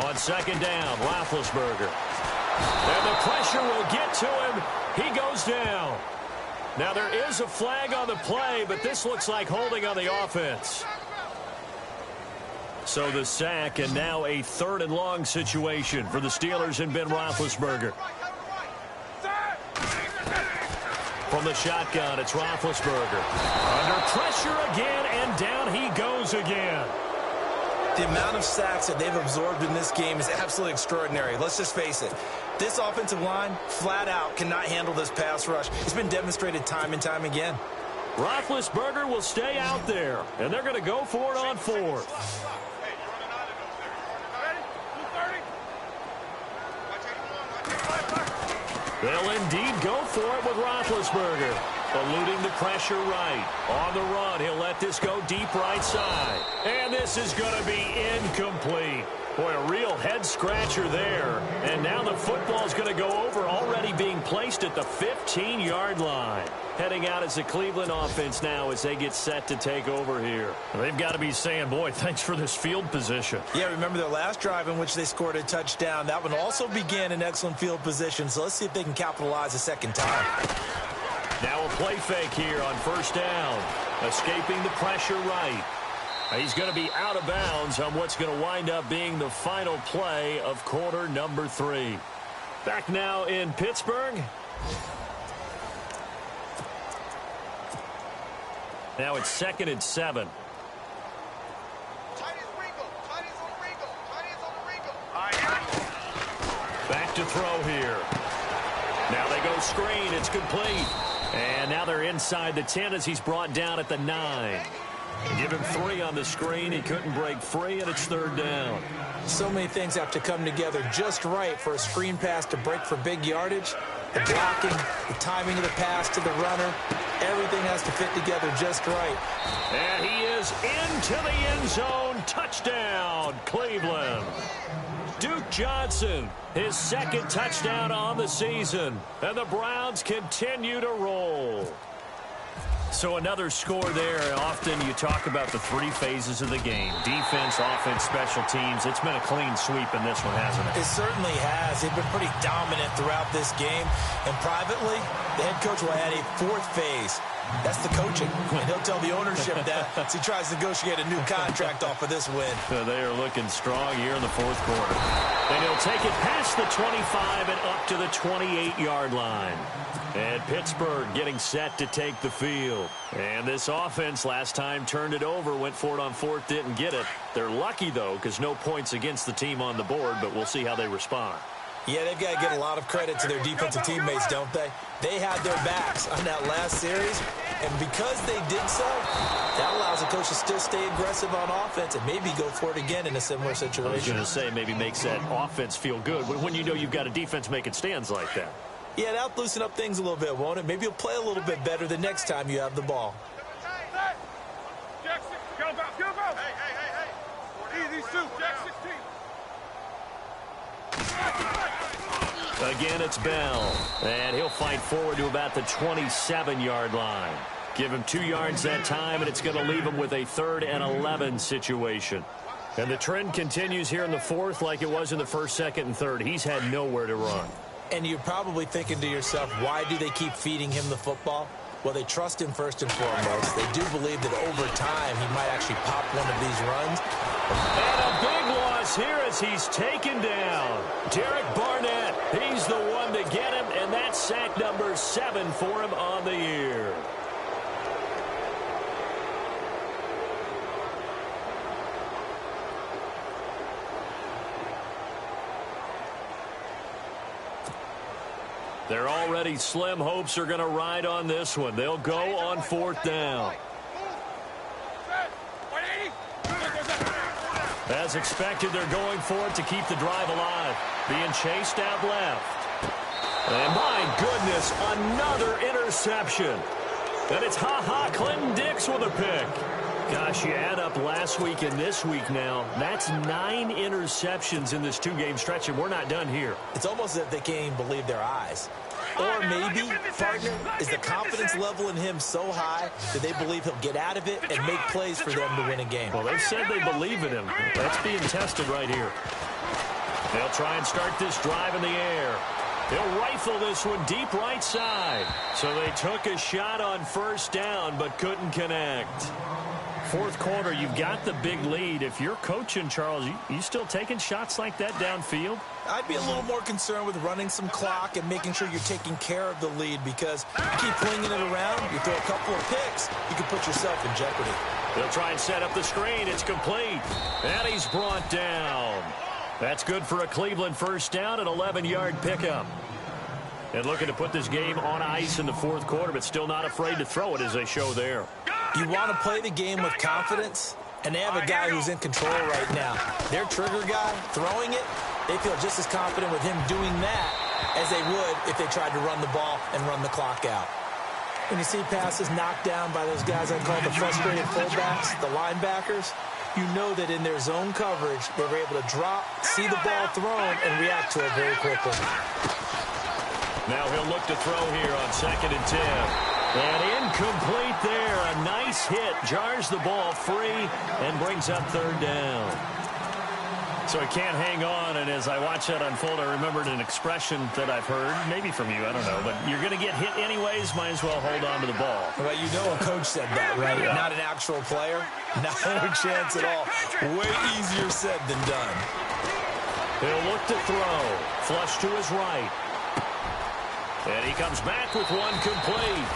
On second down, Roethlisberger. And the pressure will get to him. He goes down. Now there is a flag on the play, but this looks like holding on the offense. So the sack, and now a 3rd and long situation for the Steelers and Ben Roethlisberger. From the shotgun, it's Roethlisberger. Under pressure again, and down he goes again. The amount of sacks that they've absorbed in this game is absolutely extraordinary. Let's just face it. This offensive line, flat out, cannot handle this pass rush. It's been demonstrated time and time again. Roethlisberger will stay out there, and they're going to go for it on 4th. They'll indeed go for it with Roethlisberger. Eluding the pressure right. On the run, he'll let this go deep right side. And this is going to be incomplete. Boy, a real head-scratcher there. And now the football is going to go over, already being placed at the 15-yard line. Heading out as the Cleveland offense now as they get set to take over here. They've got to be saying, boy, thanks for this field position. Yeah, remember their last drive in which they scored a touchdown. That one also began in excellent field position, so let's see if they can capitalize a second time. Now a play fake here on first down. Escaping the pressure right. He's going to be out of bounds on what's going to wind up being the final play of quarter number 3. Back now in Pittsburgh. Now it's 2nd and 7. Back to throw here. Now they go screen. It's complete. And now they're inside the 10 as he's brought down at the 9. Give him 3 on the screen. He couldn't break free, and it's 3rd down. So many things have to come together just right for a screen pass to break for big yardage. The blocking, the timing of the pass to the runner, everything has to fit together just right. And he is into the end zone. Touchdown, Cleveland. Duke Johnson, his 2nd touchdown on the season. And the Browns continue to roll. So another score there. Often you talk about the 3 phases of the game. Defense, offense, special teams. It's been a clean sweep in this one, hasn't it? It certainly has. They've been pretty dominant throughout this game. And privately, the head coach will add a 4th phase. That's the coaching. And he'll tell the ownership that as he tries to negotiate a new contract off of this win. So they are looking strong here in the 4th quarter. And he'll take it past the 25 and up to the 28-yard line. And Pittsburgh getting set to take the field. And this offense last time turned it over, went for it on 4th, didn't get it. They're lucky, though, because no points against the team on the board, but we'll see how they respond. Yeah, they've got to give a lot of credit to their defensive teammates, don't they? They had their backs on that last series, and because they did so, that allows the coach to still stay aggressive on offense and maybe go for it again in a similar situation. I was going to say maybe makes that offense feel good when you know you've got a defense making stands like that. Yeah, that'll loosen up things a little bit, won't it? Maybe you'll play a little bit better the next time you have the ball. Jackson, go. Hey. Easy shoot, Jackson. Again, it's Bell. And he'll fight forward to about the 27-yard line. Give him 2 yards that time, and it's going to leave him with a 3rd and 11 situation. And the trend continues here in the 4th like it was in the 1st, 2nd, and 3rd. He's had nowhere to run. And you're probably thinking to yourself, why do they keep feeding him the football? Well, they trust him first and foremost. They do believe that over time he might actually pop one of these runs. And a big loss here as he's taken down. Derek Barnett, he's the one to get him, and that's sack number 7 for him on the year. They're already slim hopes are going to ride on this one. They'll go on 4th down. As expected, they're going for it to keep the drive alive. Being chased out left. And my goodness, another interception. And it's Clinton Dix with a pick. Gosh, you add up last week and this week now. That's 9 interceptions in this 2-game stretch, and we're not done here. It's almost as if they can't even believe their eyes. Or maybe, partner, is the confidence level in him so high that they believe he'll get out of it and make plays for them to win a game. Well, they've said they believe in him. That's being tested right here. They'll try and start this drive in the air. They'll rifle this one deep right side. So they took a shot on 1st down but couldn't connect. 4th quarter, you've got the big lead. If you're coaching, Charles, you still taking shots like that downfield? I'd be a little more concerned with running some clock and making sure you're taking care of the lead, because you keep flinging it around, you throw a couple of picks, you can put yourself in jeopardy. They'll try and set up the screen. It's complete. And he's brought down. That's good for a Cleveland 1st down, an 11-yard pickup. And looking to put this game on ice in the 4th quarter, but still not afraid to throw it as they show there. You want to play the game with confidence, and they have a guy who's in control right now. Their trigger guy, throwing it, they feel just as confident with him doing that as they would if they tried to run the ball and run the clock out. When you see passes knocked down by those guys I call the frustrated fullbacks, the linebackers, you know that in their zone coverage, they were able to drop, see the ball thrown, and react to it very quickly. Now he'll look to throw here on 2nd and 10. And incomplete there. A nice hit. Jars the ball free and brings up 3rd down. So he can't hang on, and as I watch that unfold, I remembered an expression that I've heard, maybe from you, I don't know, but you're going to get hit anyways, might as well hold on to the ball. Well, you know a coach said that, right? Yeah. Not an actual player. Not a chance at all. Way easier said than done. He'll look to throw. Flush to his right. And he comes back with one complete.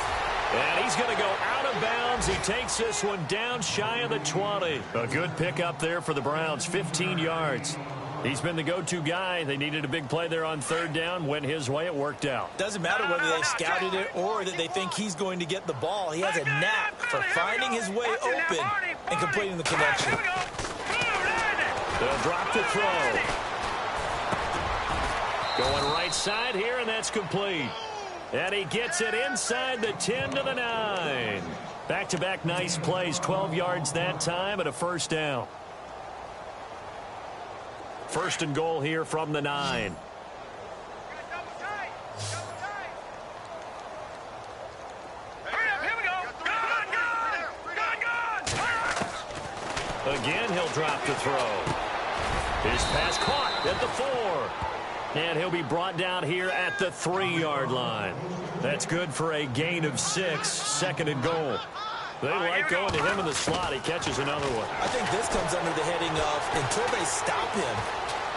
And he's going to go out of bounds. He takes this one down shy of the 20. A good pickup there for the Browns, 15 yards. He's been the go-to guy. They needed a big play there on third down. Went his way. It worked out. Doesn't matter whether they scouted it or that they think he's going to get the ball. He has a knack for finding his way open and completing the connection. They'll drop the throw. Going right side here, and that's complete. And he gets it inside the 10 to the 9. Back-to-back nice plays, 12 yards that time and a first down. First and goal here from the 9. Again, he'll drop the throw. His pass caught at the 4. And he'll be brought down here at the 3-yard line. That's good for a gain of 6, second and goal. They like going to him in the slot. He catches another one. I think this comes under the heading of until they stop him,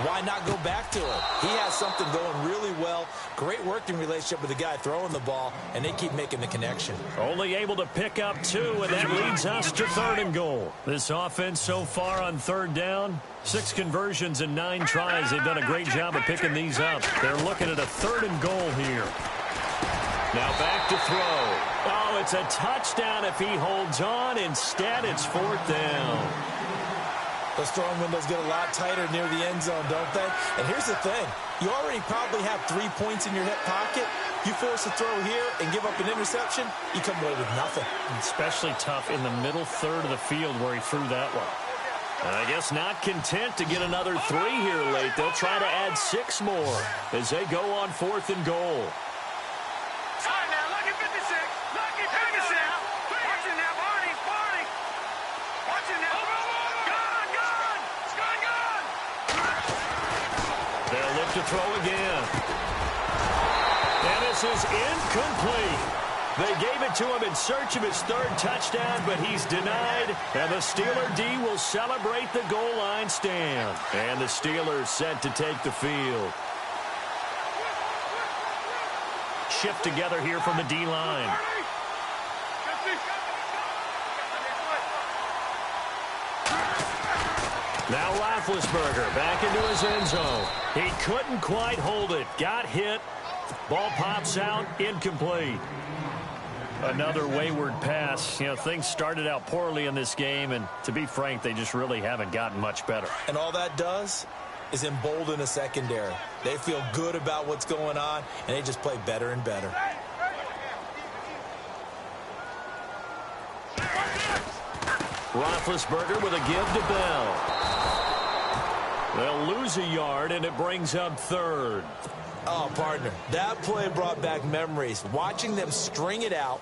why not go back to it? He has something going really well. Great working relationship with the guy throwing the ball, and they keep making the connection. Only able to pick up 2, and that leads us to third and goal. This offense so far on third down, 6 conversions and 9 tries. They've done a great job of picking these up. They're looking at a third and goal here. Now back to throw. Oh, it's a touchdown if he holds on. Instead, it's fourth down. Those throwing windows get a lot tighter near the end zone, don't they? And here's the thing. You already probably have 3 points in your hip pocket. You force a throw here and give up an interception, you come away with nothing. Especially tough in the middle third of the field where he threw that one. I guess not content to get another 3 here late. They'll try to add 6 more as they go on fourth and goal. They'll look to throw again. And this is incomplete. They gave it to him in search of his 3rd touchdown, but he's denied. And the Steeler D will celebrate the goal line stand. And the Steelers set to take the field. Shift together here from the D-line. Now Roethlisberger back into his end zone. He couldn't quite hold it. Got hit. Ball pops out. Incomplete. Another wayward pass. You know, things started out poorly in this game, and to be frank, they just really haven't gotten much better. And all that does is embolden a secondary. They feel good about what's going on, and they just play better and better. Roethlisberger with a give to Bell. They'll lose a yard, and it brings up 3rd. Oh, partner, that play brought back memories. Watching them string it out,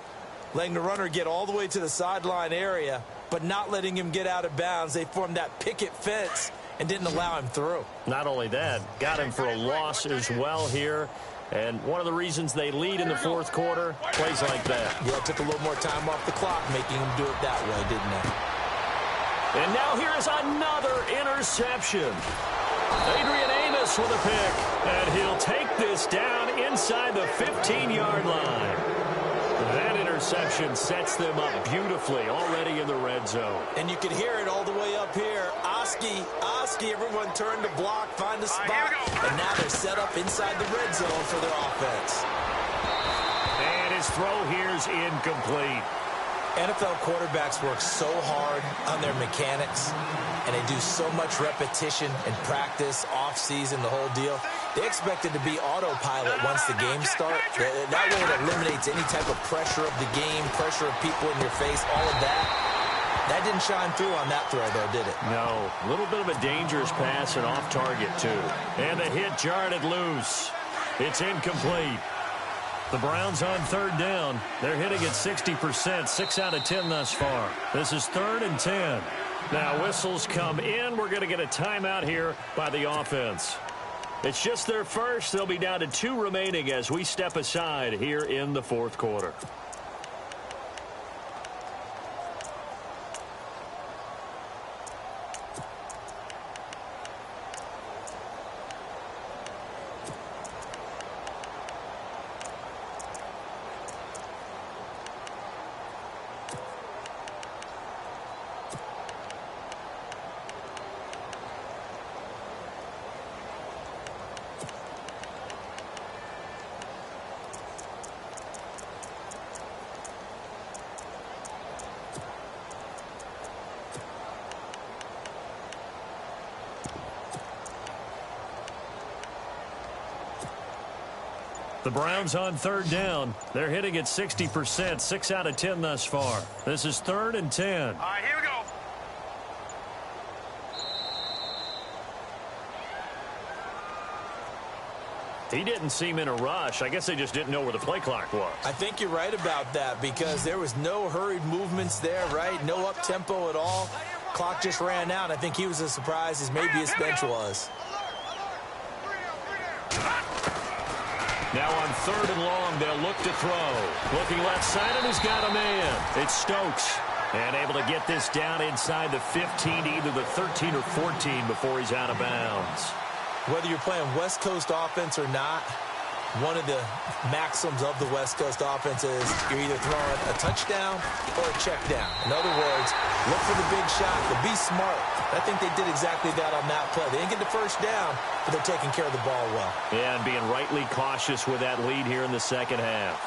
letting the runner get all the way to the sideline area, but not letting him get out of bounds. They formed that picket fence and didn't allow him through. Not only that, got him for a loss as well here. And one of the reasons they lead in the 4th quarter, plays like that. Yeah, it took a little more time off the clock, making him do it that way, didn't it? And now here is another interception. Adrian Amos with a pick. And he'll take this down inside the 15-yard line. That interception sets them up beautifully already in the red zone. And you can hear it all the way up here. Oski, everyone turned to block, find a spot. And now they're set up inside the red zone for their offense. And his throw here's incomplete. NFL quarterbacks work so hard on their mechanics, and they do so much repetition and practice, off-season, the whole deal. They expect it to be autopilot once the game starts. That way it eliminates any type of pressure of the game, pressure of people in your face, all of that. That didn't shine through on that throw, though, did it? No. A little bit of a dangerous pass and off target, too. And the hit jarred it loose. It's incomplete. The Browns on 3rd down. They're hitting at 60%, 6 out of 10 thus far. This is 3rd and 10. Now whistles come in. We're going to get a timeout here by the offense. It's just their first. They'll be down to 2 remaining as we step aside here in the 4th quarter. The Browns on third down. They're hitting at 60%, 6 out of 10 thus far. This is 3rd and 10. All right, here we go. He didn't seem in a rush. I guess they just didn't know where the play clock was. I think you're right about that because there was no hurried movements there, right? No up-tempo at all. Clock just ran out. I think he was as surprised as maybe his bench was. Now on 3rd and long, they'll look to throw. Looking left side, and he's got a man. It's Stokes. And able to get this down inside the 15, either the 13 or 14 before he's out of bounds. Whether you're playing West Coast offense or not, one of the maxims of the West Coast offense is you're either throwing a touchdown or a check down. In other words, look for the big shot, but be smart. I think they did exactly that on that play. They didn't get the first down, but they're taking care of the ball well. Yeah, and being rightly cautious with that lead here in the second half.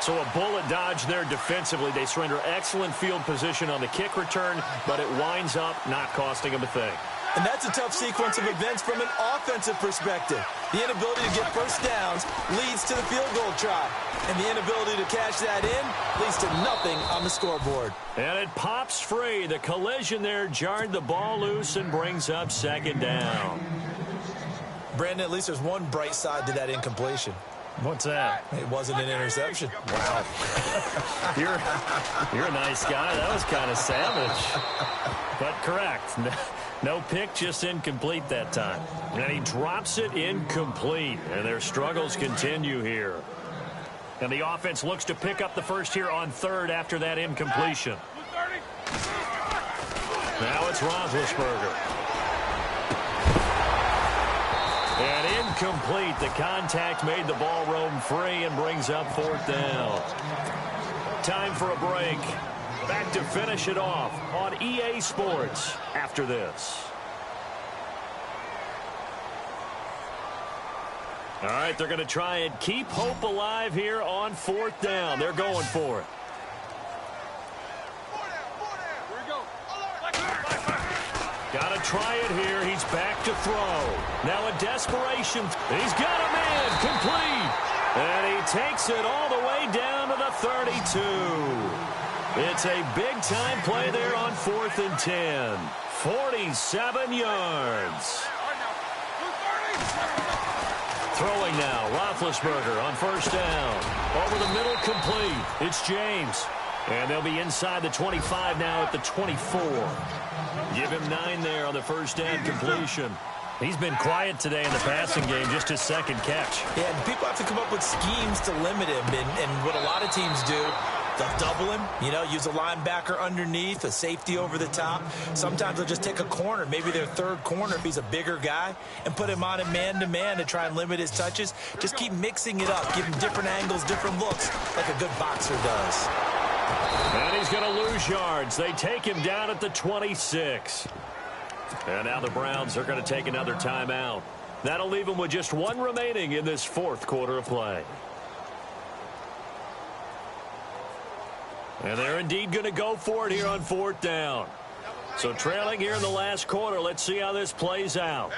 So a bullet dodge there defensively. They surrender excellent field position on the kick return, but it winds up not costing them a thing. And that's a tough sequence of events from an offensive perspective. The inability to get first downs leads to the field goal try. And the inability to cash that in leads to nothing on the scoreboard. And it pops free. The collision there jarred the ball loose and brings up 2nd down. Brandon, at least there's one bright side to that incompletion. What's that? It wasn't an interception. Wow. You're a nice guy. That was kind of savage. But correct. No pick, just incomplete that time. And he drops it incomplete. And their struggles continue here. And the offense looks to pick up the first here on 3rd after that incompletion. Now it's Roethlisberger. And incomplete. The contact made the ball roam free and brings up 4th down. Time for a break. Back to finish it off on EA Sports after this. All right, they're going to try and keep hope alive here on 4th down. They're going for it. Got to try it here. He's back to throw. Now a desperation. He's got a man. Complete. And he takes it all the way down to the 32. It's a big-time play there on 4th and 10. 47 yards. Throwing now, Roethlisberger on 1st down. Over the middle, complete. It's James. And they'll be inside the 25 now at the 24. Give him 9 there on the 1st down completion. He's been quiet today in the passing game, just his 2nd catch. Yeah, and people have to come up with schemes to limit him. And what a lot of teams do, they'll double him, use a linebacker underneath, a safety over the top. Sometimes they'll just take a corner, maybe their 3rd corner if he's a bigger guy, and put him on a man-to-man to try and limit his touches. Just keep mixing it up, give him different angles, different looks, like a good boxer does. And he's going to lose yards. They take him down at the 26. And now the Browns are going to take another timeout. That'll leave them with just 1 remaining in this 4th quarter of play. And they're indeed going to go for it here on 4th down. So trailing here in the last quarter, let's see how this plays out.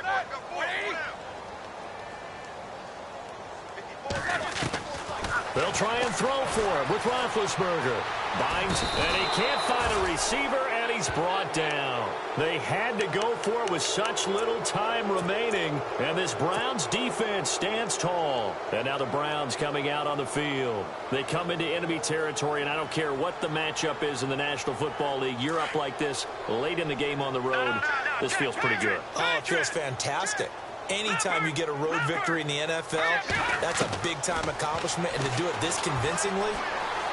They'll try and throw for him with Roethlisberger. Binds, and he can't find a receiver, and he's brought down. They had to go for it with such little time remaining, and this Browns defense stands tall. And now the Browns coming out on the field. They come into enemy territory, and I don't care what the matchup is in the National Football League. You're up like this late in the game on the road. This feels pretty good. Oh, it feels fantastic. Anytime you get a road victory in the NFL, that's a big-time accomplishment, and to do it this convincingly,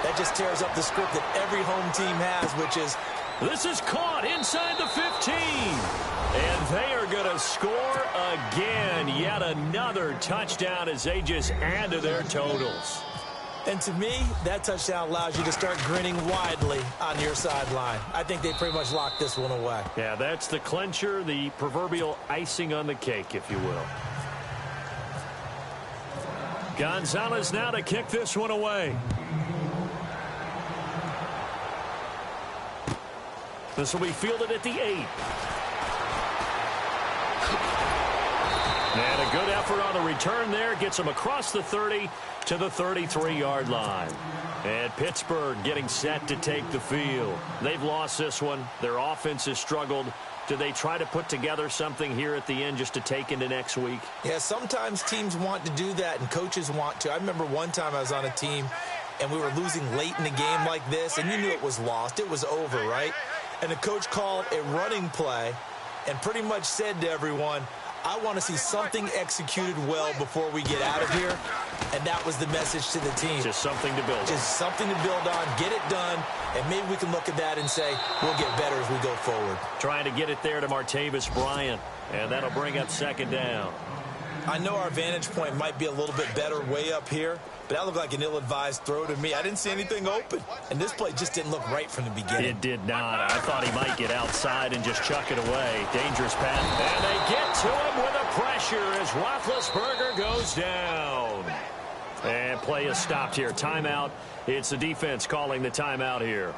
that just tears up the script that every home team has, which is... This is caught inside the 15. And they are going to score again. Yet another touchdown as they just add to their totals. And to me, that touchdown allows you to start grinning widely on your sideline. I think they pretty much locked this one away. Yeah, that's the clincher, the proverbial icing on the cake, if you will. Gonzalez now to kick this one away. This will be fielded at the 8. And a good effort on the return there. Gets them across the 30 to the 33-yard line. And Pittsburgh getting set to take the field. They've lost this one. Their offense has struggled. Do they try to put together something here at the end just to take into next week? Yeah, sometimes teams want to do that and coaches want to. I remember one time I was on a team and we were losing late in the game like this, and you knew it was lost. It was over, right? And the coach called a running play and pretty much said to everyone, I want to see something executed well before we get out of here. And that was the message to the team. Just something to build on. Just something to build on, get it done, and maybe we can look at that and say, we'll get better as we go forward. Trying to get it there to Martavis Bryant, and that'll bring up second down. I know our vantage point might be a little bit better way up here, but that looked like an ill-advised throw to me. I didn't see anything open, and this play just didn't look right from the beginning. It did not. I thought he might get outside and just chuck it away. Dangerous pass. And they get to him with a pressure as Roethlisberger goes down. And play is stopped here. Timeout. It's the defense calling the timeout here.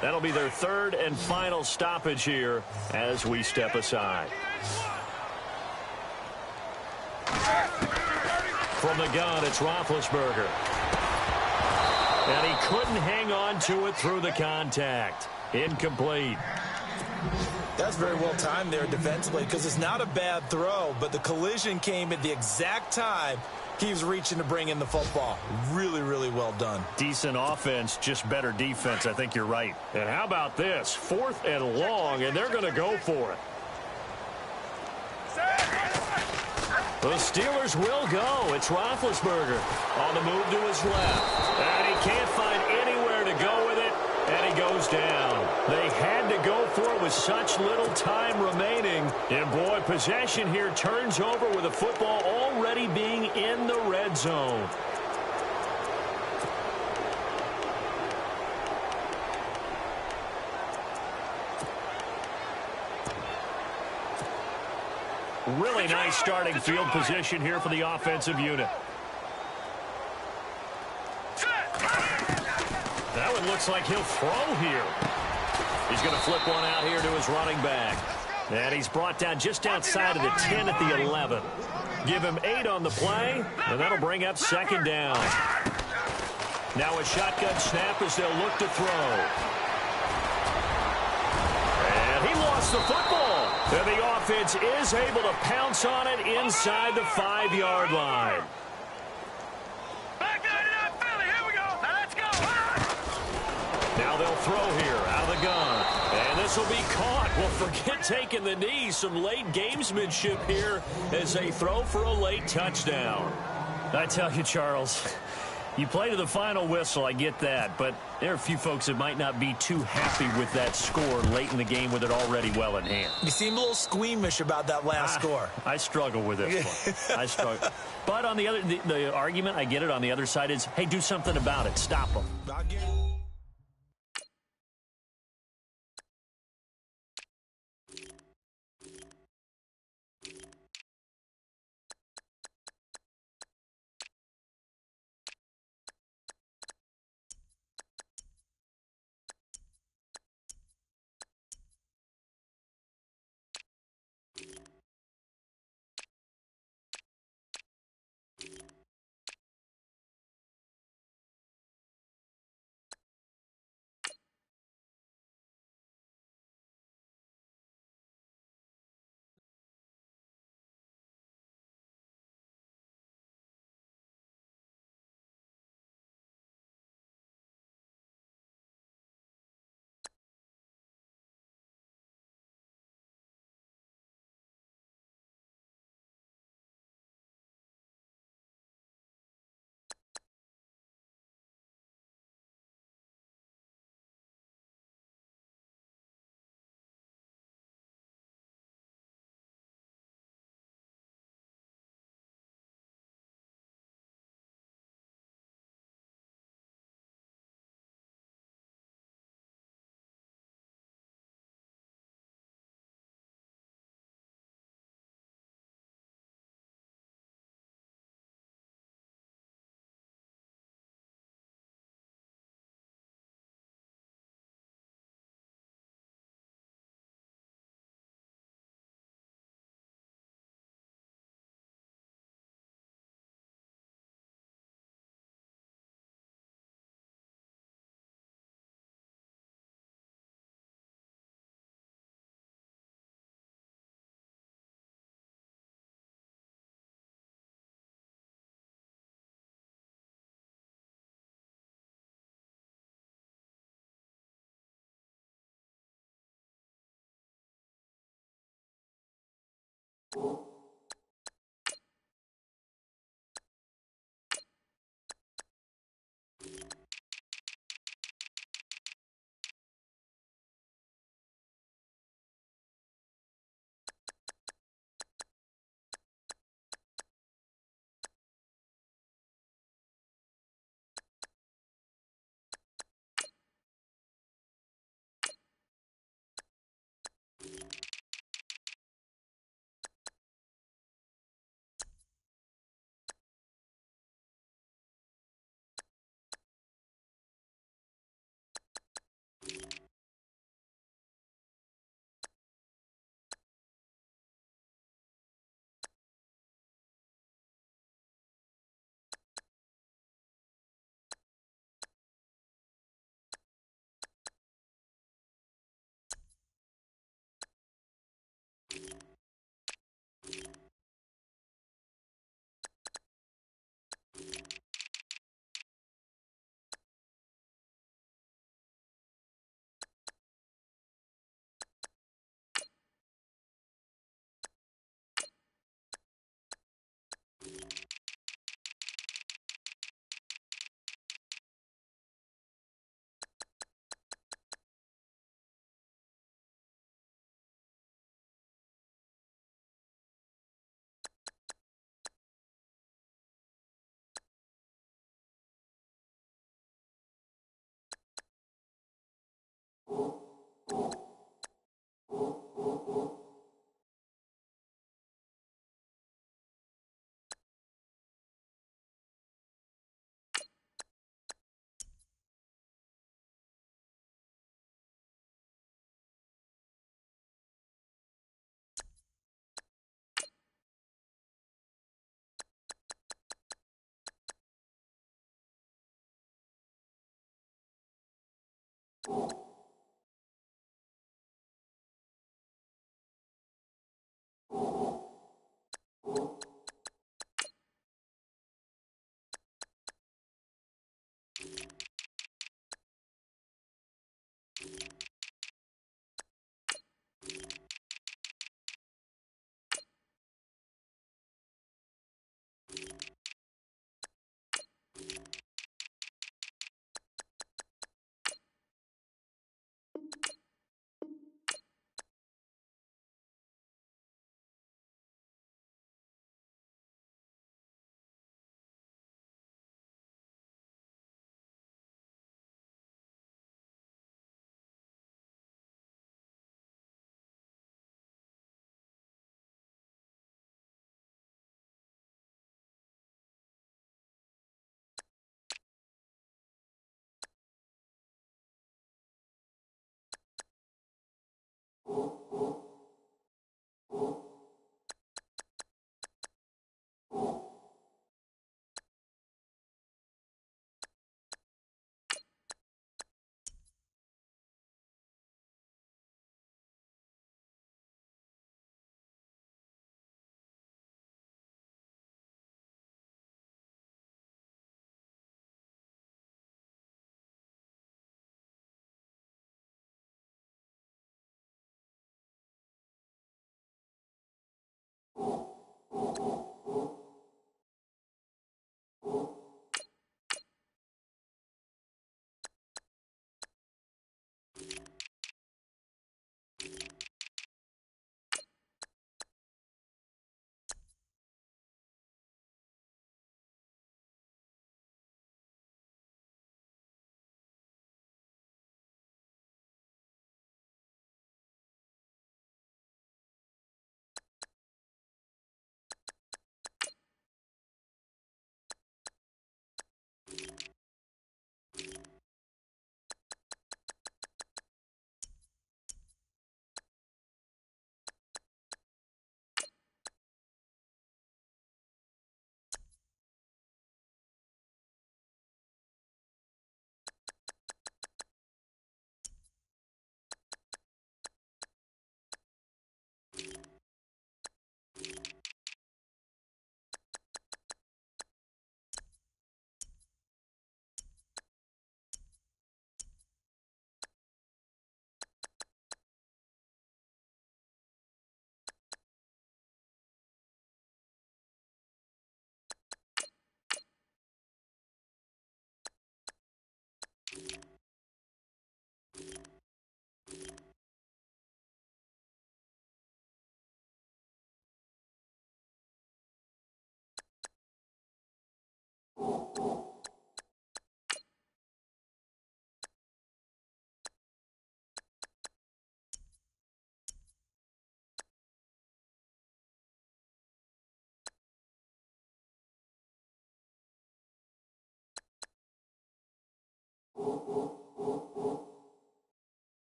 That'll be their third and final stoppage here as we step aside. From the gun, it's Roethlisberger. And he couldn't hang on to it through the contact. Incomplete. That's very well timed there defensively because it's not a bad throw, but the collision came at the exact time he was reaching to bring in the football. Really, really well done. Decent offense, just better defense. I think you're right. And how about this? 4th and long, and they're going to go for it. The Steelers will go. It's Roethlisberger on the move to his left. And he can't find anywhere to go with it, and he goes down. They had to go for it with such little time remaining. And, boy, possession here turns over with the football already being in the red zone. Really nice starting field position here for the offensive unit. That one looks like he'll throw here. He's going to flip one out here to his running back. And he's brought down just outside of the 10 at the 11. Give him 8 on the play, and that'll bring up second down. Now a shotgun snap as they'll look to throw. And he lost the football. And the offense is able to pounce on it inside the 5-yard line. Back 99 Philly, here we go. Now let's go. Now they'll throw here out of the gun. And this will be caught. Well, forget taking the knee. Some late gamesmanship here as they throw for a late touchdown. I tell you, Charles, you play to the final whistle, I get that, but there are a few folks that might not be too happy with that score late in the game with it already well in hand. You seem a little squeamish about that last score. I struggle with this one. I struggle. But on the other, the argument, I get it, on the other side is, hey, do something about it. Stop them.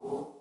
Ooh.